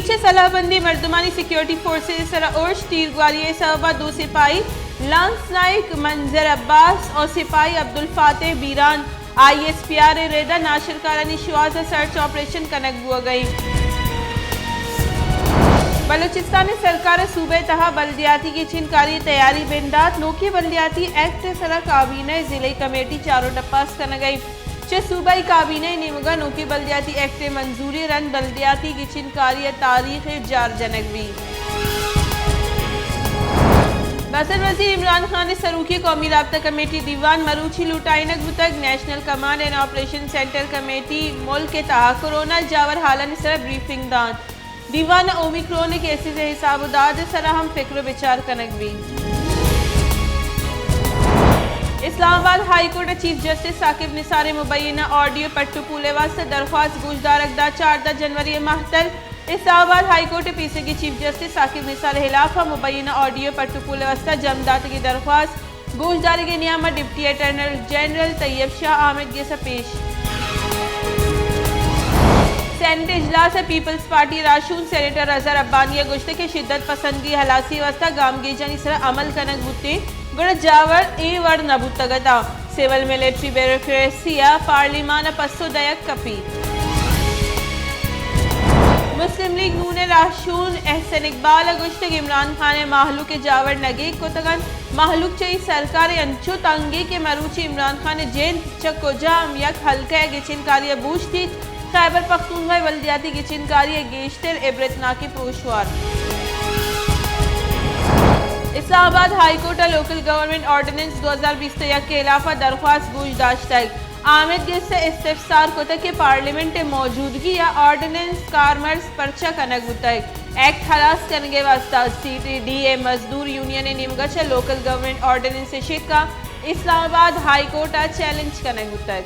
पीछे सलाहबंदी मर्दमानी security forces सरउर्श तीरगवारी सबा 2 सिपाही lance Naik मंजर अब्बास और सिपाही अब्दुल फातेह बीरान ISPR रेदा नाशरकारानी शुआज सर्च ऑपरेशन कनक हुआ गई। बलूचिस्तान सरकार सूबे तहा बल्दियाती की छिनकारी तैयारी बेंदात नोकी बल्दियाती एक्ट सरा काबीना जिले कमेटी चारों डप्पास कन गई चे सूबाई काबीना निमगा नोकी बल्दियाती एक्ट मंजूरी रन बल्दियाती की छिनकारी तारीख जार जनक भी। वज़ीर वज़ीर इमरान खान ने सरूखी कौमी राब्ता कमेटी दीवान मरूची लुटाइनक बुतक national command and operation centre committee मुल्क के तहा कोरोना जावर हालन सर ब्रीफिंग दान दीवान ओमिक्रोन केसेस हिसाब दाद सरा हम फिक्र विचार कनक भी। Islamabad high court chief justice Saqib Nisar मुबैना ऑडियो पट्टू पूले वास्ते दरख्वास्त गुजदार अकदा 14 जनवरी महतर इस्लामाबाद हाई कोर्ट पीछे की चीफ जस्टिस साकिब निसार खिलाफ मुबैना ऑडियो पट्टू पूले वास्ते जमदात की दरख्वास्त गुजदारी के नियामत deputy attorney general Tayyab Shah आमिद के से पेश। सेनेट इजलास पीपल्स पार्टी राशून सेनेटर अजहर अब्बानी गुश्त के शिद्दत पसंदी हलासी वास्ता गामगी जनी सर अमल कनक बुते गुड़ जावर ए वर नबुतगता सिविल मिलिट्री ब्यूरोक्रेसिया पार्लिमान पस्सो दयक कपी। मुस्लिम लीग नून राशून एहसन इकबाल गुश्त इमरान खान माहलू के जावर नगे कोतगन माहलूक चई सरकार अंचो तंगे के मरूची इमरान खान जेन चकोजाम यक हल्का गिचिनकारी बूझ थी खैबर पख्तूनख्वा बल्दियाती गिचिनकारी गेश्तर इबरतनाकी Peshawar. Islamabad high court local government ordinance 2020 के खिलाफ दरख्वास्त गुजदाश्त आमिद से इस्तिफसार को तक पार्लियामेंट मौजूदगी या ऑर्डिनेंस कारमर्स पर्चा कनक बुतक एक्ट हलास करने वास्ता CTDA मजदूर यूनियन निमगच लोकल गवर्नमेंट ऑर्डिनेंस शिका इस्लामाबाद हाई कोर्ट चैलेंज कनक बुतक।